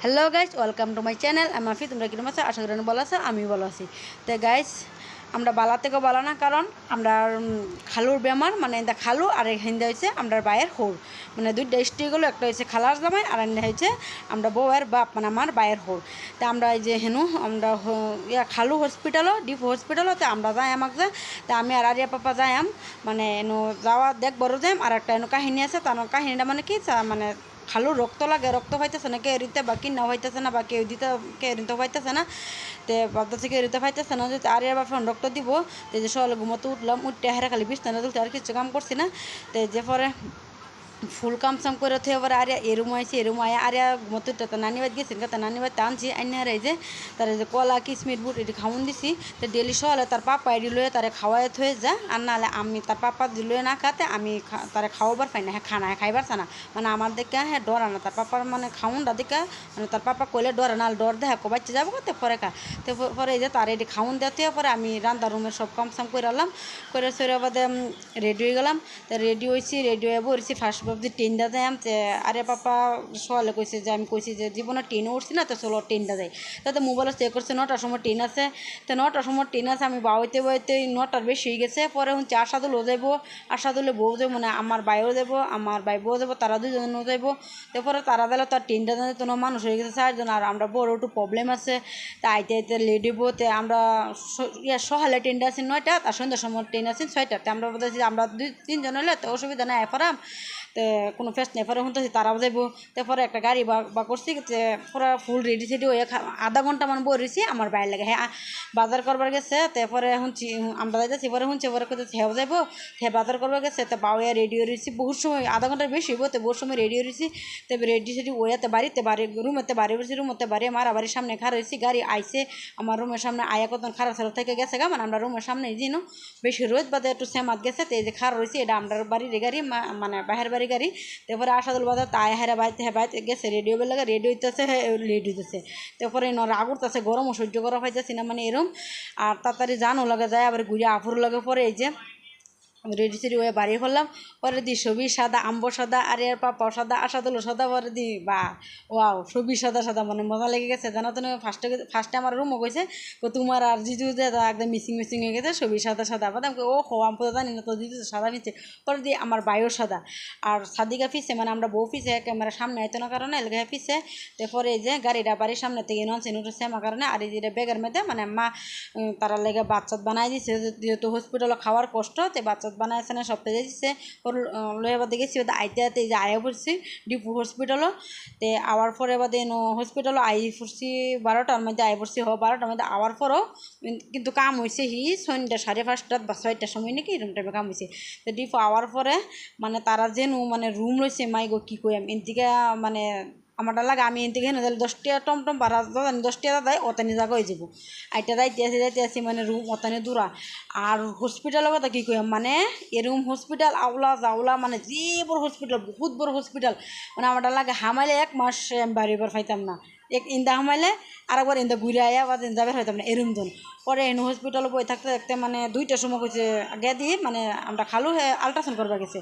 Hello guys, welcome to my channel. আমি মাফি। তোমরা কিরকম আছো? আশা করি ভালো আছো, আমি ভালো আছি। তো গাইস, আমরা বালা থেকে বালা না, কারণ আমরা খালুর বেমার, মানে এটা খালু আর হিন্দা হয়েছে আমরা বাইয়ের হোর, মানে দুইটা স্ত্রী গেলো, একটা হয়েছে খালার জামাই আর একটা হয়েছে আমরা বউয়ের বাপ, মানে আমার বাইয়ের হোর। তো আমরা এই যে হেনু আমরা খালু হসপিটালও ডিপো হসপিটালও তো আমরা যাই আমাকে যা। তা আমি আর আরিয়া পাপা যাই মানে এনো যাওয়া দেখ বড় যাই। আর একটা এনো কাহিনী আছে, তার কাহিনীটা মানে কি, মানে খালু রক্ত লাগে, রক্ত পাইতেছে না, কেউ দিতে বা কিনা পাইতেছে না, বা কেউ দিতে কেউ দিতে পাইতেছে না। তো ভাবতেছে কেউ দিতে পাইতেছে না, যদি আর এবার ফোন রক্ত দিব। তো যে সকালে ঘুমোতে উঠলাম, উঠতে হেরা খালি বিছানা তুলতে, আর কিছু কাম করছি না। তো যে পরে ফুল কাম সাম করে থে এবার আরিয়া এরুম আইসি, এরুম আয়া আরিয়া ঘুমোতে তো নানি বাদ গেছি, তা নানি বাদ টানছি আইনি হারাই যে তার যে কলা কিসমিট বুট এটি খাওয়ান দিছি। তো ডেলি সকালে তার পাপা এটি লয়ে তারে খাওয়াই থয়ে যা, আর নাহলে আমি তার পাপা লয়ে না খাতে আমি তারে খাওয়াবার পাই না, হ্যাঁ খানা হ্যাঁ খাইবার চা না। মানে আমার দেখে হ্যাঁ ডরা না, তার পাপার মানে খাউনটা দেখে, মানে তার পাপা কইলে ডরে না, ডর দেখে বাচ্চা যাবো করতে পরে খা। তো পরে এই যে তার এটি খাউন দেওয়াতে পরে আমি রান্না রুমের সব কাম সাম করে আনলাম, করে সরে বাদে রেডি হয়ে গেলাম। তো রেডি হয়েছি, রেডি হয়ে বলছি ফার্স্ট ভাবছি ট্রেনটা যাই। আরে পাপা সকালে কইছে যে, আমি কইছি যে জীবনে ট্রেনে উঠছি না, তো চলো ট্রেনটা যাই। তাতে মোবাইলে চেক করছে 9টার সময় ট্রেন আছে। তো 9টার সময় ট্রেন আছে, আমি বাড়িতে বাড়িতে 9টার বেশি হয়ে গেছে। পরে হচ্ছে আশাদুলও যাইব, আশাদুলে বউ যাবো, মানে আমার বাইও যাবো, আমার বাই বউ যাবো, তারা দুজনও যাইব। তারপরে তারা দিলে তো আর ট্রেনটা জানে তো মানুষ হয়ে গেছে 4জন, আর আমরা বড় একটু প্রবলেম আছে। তা আইতে আইতে লেট হইব। তো আমরা সকালে ট্রেনটা আছে 9টা, আর সন্ধ্যার সময় ট্রেন আছে 6টাতে। আমরা বলতেছি আমরা 2-3জন হলে তো অসুবিধা নেই, এফারাম তো কোনো ফেস্ট নেই। পরে শুনতেছি তারাও যাইব। তারপরে একটা গাড়ি বা করছি, পুরো ফুল রেডি সেডি হয়ে আধা ঘন্টা মানে বসেছি আমার বাইরে লাগে, হ্যাঁ বাজার করবার গেছে। তারপরে শুনছি আমরা যাইতেছি, পরে শুনছি পরে কোথাও হেও যাইব, হ্যাঁ বাজার করবার গেছে। তো বাউয়া রেডি হয়েছি বহুত সময়, আধা ঘন্টার বেশি হইব। তো বহুত সময় রেডি হয়েছি। তবে রেডি সেডি ওয়াতে বাড়িতে বাড়ি রুমেতে বাড়ি বসেছি, রুমতে বাড়ি আমার বাড়ির সামনে খারাপ হয়েছি। গাড়ি আইসে আমার রুমের সামনে আয়া কত খারাপ সারা থেকে গেছে গা, মানে আমরা রুমের সামনে যিনো বেশি রোদ বাদে একটু সেমাত গেছে। তো এই যে খারাপ হয়েছি, এটা আমরা বাড়ির গাড়ি, মানে বাহের বাড়ি গাড়ি। তারপরে আসাদুল বাজার তাই হেরা বাইতে হ্যাঁ বাইতে গেছে, রেডিও বেল লাগে, রেডি হইতেছে, লেট হইতেছে। তারপরে রাগ উঠতেছে, গরমও সহ্য করা পাইতেছি না, মানে এরম। আর তাড়াতাড়ি জানও লাগে যায়, আবার ঘুরে আফুর লাগে। পরে এই যে রেডি সেডি হয়ে বাড়ি ফেললাম। পরে দি সবই সাদা, আম্ব সাদা, আর এর পাপাও সাদা, আসাদুলও সাদা। পরে দি বা ওয়াও সবই সাদা সাদা, মানে মজা লেগে গেছে। জানো তো ফার্স্টে আমার রুমও গেছে, তো তোমার আর জিজু যে একদম মিসিং মিসিং হয়ে গেছে, সবই সাদা সাদা। বাদাম ও হো আমি তো জানি না তো জিজু সাদা নিচ্ছে। পরে দিয়ে আমার বাইও সাদা, আর সাদিকা ফিসে, মানে আমরা বউ ফিসে ক্যামেরা সামনে আইতো না কারণে এলাকা ফিসে। তারপরে এই যে গাড়িটা বাড়ির সামনে থেকে ননছে উঠেছে আমার কারণে। আর এই যে ব্যাগের মধ্যে মানে মা তারা লেগে বাচ্চা বানাই দিছে, যেহেতু হসপিটালে খাওয়ার কষ্ট, তো বাচ্চা বানাইছে না সপ্তাহে দিচ্ছে। ওর লয়ে বাদে গেছি, ওদের আইতে আইতে এই যে আয়া পড়ছি ডিপু হসপিটালও। তো আওয়ার পরে বাদে হসপিটালও আই পড়ছি 12টার মধ্যে আই পড়ছি। 12টার মধ্যে আওয়ার পরও কিন্তু কাম হয়েছে সন্ধ্যা 5:30 বা 6টার সময় নাকি এরকম টাইমে কাম হয়েছে। তো ডিপু আওয়ার পরে মানে তারা যেন মানে রুম রয়েছে, মাইগো কী কই আমি এদিকে মানে আমারটা লাগে আমি এদিকে হেন 10 টাকা টমটম ভাড়া 10 টাকা দেয়, অতানি জায়গা হয়ে যাবো। আইটা যাইতে আসি মানে রুম অতানি দূরা। আর হসপিটালের কথা কী কই, মানে এরকম হসপিটাল আওলা জাওলা, মানে যে বড় হসপিটাল, বহুত বড় হসপিটাল। মানে আমারটা লাগে হামাইলে 1 মাস আমি বাড়িবার পাইতাম না। ইন্দা হামাইলে আর একবার ইন্দা ঘুরে আয়া বা যাবে হইতাম না এরম জন। পরে হসপিটালে বই থাকতে থাকতে মানে 2টার সময় কইছে আগে দিয়ে, মানে আমরা খালু আল্ট্রাসাউন্ড করবার গেছে।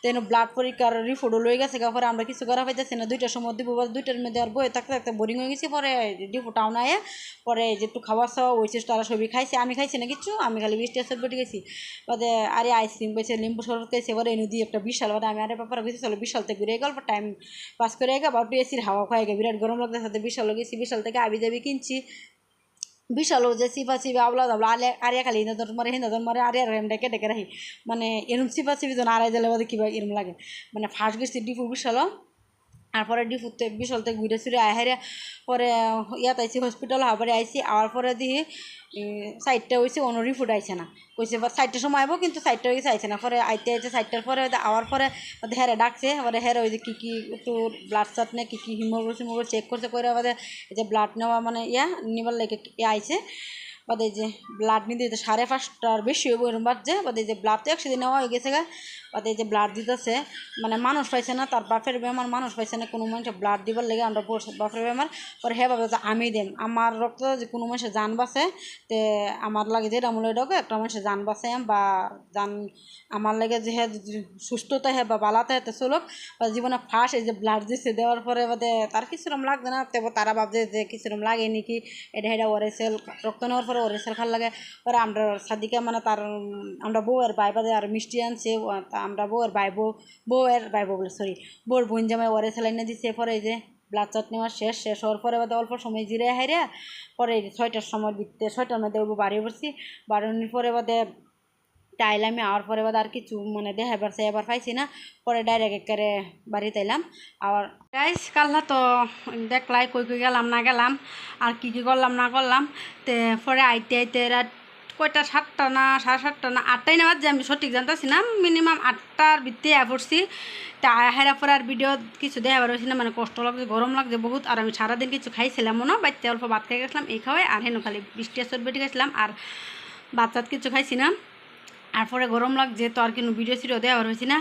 তো ব্লাড পরীক্ষার রিপোর্টও লয়ে গেছে। পরে আমরা কিছু করা পাইতেছি না, 2টার সময় দিব, 2টার মধ্যে আর বই থাকতে থাকতে বোরিং হয়ে গেছি। পরে ডিপো টাউন আয়ে পরে যে একটু খাওয়া খাওয়া হয়েছে, তারা সবই খাইছে, আমি খাইছি না কিছু, আমি খালি 20 টাকা বেটে গেছি। বাদে আরে আইসক্রিম পেয়েছে, লিম্বু শরবত খাইছে। এবার এনে দিয়ে একটা বিশাল, বাদে আমি আরে ব্যাপারে গেছি চলো বিশাল থেকে ঘুরে গল্প টাইম পাস করে গেছে। বা একটু এসির হাওয়া খাই গে, বিরাট গরম লাগতে সাথে বিশাল গেছি। বিশাল থেকে আবি যাবি কিনছি, বিশালও যে চিপা চিপি আবলা দাবলা আরিয়া খালি হিন্দর মারে হিন্দর মারে আরিয়ার ডেকে ডেকে রাখি, মানে এরম চিপা চিপি যেন আড়াই দিলে বাদে কিবা এরম লাগে। মানে ফার্স্ট গেছি ডিপু বিশালও, আর পরে ডিপুতে বিশালতে ঘুরে ফিরে আহারে। পরে ইয়াত আইসি হসপিটাল হাবারে আইসি। আওয়ার পরে দিয়ে 4টা হয়েছে, অন্য রিপোর্ট আইসে না, কইছে বা 4টার সময় আইব, কিন্তু 4টা হয়ে গেছে আইসে না। পরে আইতে আইতে 4টার পরে আওয়ার পরে হেরে ডাকছে। এবারে হেরে ওই যে কী কী একটু ব্লাড চাট নেই, কী কী হিমোগ্লোবিন চেক করছে, করে বাদে এই যে ব্লাড নেওয়া মানে নিবার লেগে আইসে। বাদে এই যে ব্লাড নিতে 5:30টার বেশি হইব এরম বাজছে। বাদে এই যে ব্লাড তো 100 দিন নেওয়া হয়ে গেছে গা। বাদে এই যে ব্লাড দিতেছে মানে মানুষ পাইছে না তার বাপের বেমার মানুষ পাইছে না কোনো মানুষের ব্লাড দিবার লেগে আমরা বাপের বেমার পরে হে ভাবে যে আমি দেম আমার রক্ত যে কোনো মানুষের জান বাঁচে তে আমার লাগে যে রামুল এটাকে একটা মানুষের জান বাঁচে বা জান আমার লাগে যে হে সুস্থতা হে বা বালাতে হেতে চলুক বা জীবনে ফার্স্ট এই যে ব্লাড দিচ্ছে দেওয়ার পরে বাদে তার কিছুরম লাগবে না তবে তারা ভাবছে যে কিছুরম লাগে নাকি এটা ওরেসেল রক্ত নেওয়ার পরে ওরেসেল খাল লাগে পরে আমরা সাদিকে মানে তার আমরা বউয়ের ভাই বাদে আর মিষ্টি আনছে আমরা বউয়ের ভাই বউয়ের ভাই বউ বলে সরি বউর বোন জামাই ওরেসেল এনে দিচ্ছে পরে এই যে ব্লাড চট নেওয়া শেষ হওয়ার পরে বাদে অল্প সময় জিরে হাইরে পরে 6টার সময় বিকতে 6টার মধ্যে বাড়ি পড়ছি বাড়ির পরে বাদে তাইলে আমি আওয়ার পরে বাদ আর কিছু মানে দেখাবার এবার পাইছি না পরে ডাইরেক্ট একেবারে বাড়িতে এলাম আর গাইস কাল্লা তো দেখলাই কই গেলাম না গেলাম আর কি করলাম না করলাম তে পরে আইতে রাত কয়টা 7টা না 7:30 না 8টাই না বাজে আমি সঠিক জানতেছি না মিনিমাম 8টার ভিতরে পড়ছি তা হেরা পরে আর ভিডিও কিছু দেখাবার হয়েছি না মানে কষ্ট লাগছে গরম লাগছে বহুত আর আমি সারাদিন কিছু খাইছিলাম মনে বাড়িতে অল্প ভাত খাই গেছিলাম এই খাওয়াই আর হেন খালি বৃষ্টি বেটি খাইছিলাম আর ভাত কিছু খাইছি না আর পরে গরম লাগছে তো আর কিন্তু ভিডিও সিডিও দেওয়ার হয়েছি না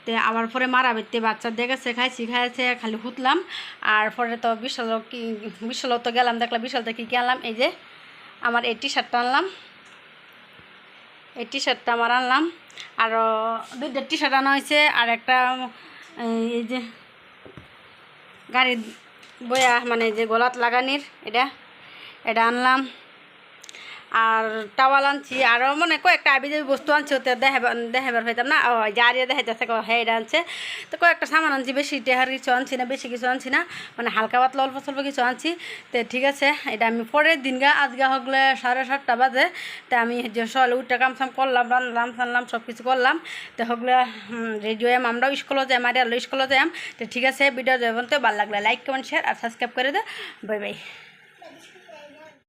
তো আবার পরে মারা বেরতে বাচ্চা দেখেছে খাইছে খালি হুতলাম আর পরে তো বিশাল তো গেলাম দেখলাম বিশালতে কী আনলাম এই যে আমার এই টি শার্টটা আনলাম এই টি শার্টটা আমার আনলাম আরও 2টা টি শার্ট আনা হয়েছে আর একটা এই যে গাড়ির বয়া মানে যে গলাত লাগানির এটা আনলাম আর টাওয়াল আনছি আরও মানে কয়েকটা আবি যাবি বস্তু আনছি ওতে দেখাবার পাইতাম না ও যারিয়ে দেখাইতেছে হ্যাঁ এটা আনছে তো কয়েকটা সামান আনছি বেশি টেহার কিছু আনছি না বেশি কিছু আনছি না মানে হালকা পাতলা অল্প স্বল্প কিছু আনছি তো ঠিক আছে এটা আমি পরের দিন আজকে হগলে 7:30 বাজে তো আমি যে সকালে উঠে কামসাম করলাম রান্নাম টানলাম সব কিছু করলাম তো হগলে রেডি হয়ে আমরাও স্কুলে যাই মারি আলো স্কুলে যাই তো ঠিক আছে ভিডিও যাবেন তো ভালো লাগলে লাইক কমেন্ট শেয়ার আর সাবস্ক্রাইব করে দে বাই বাই।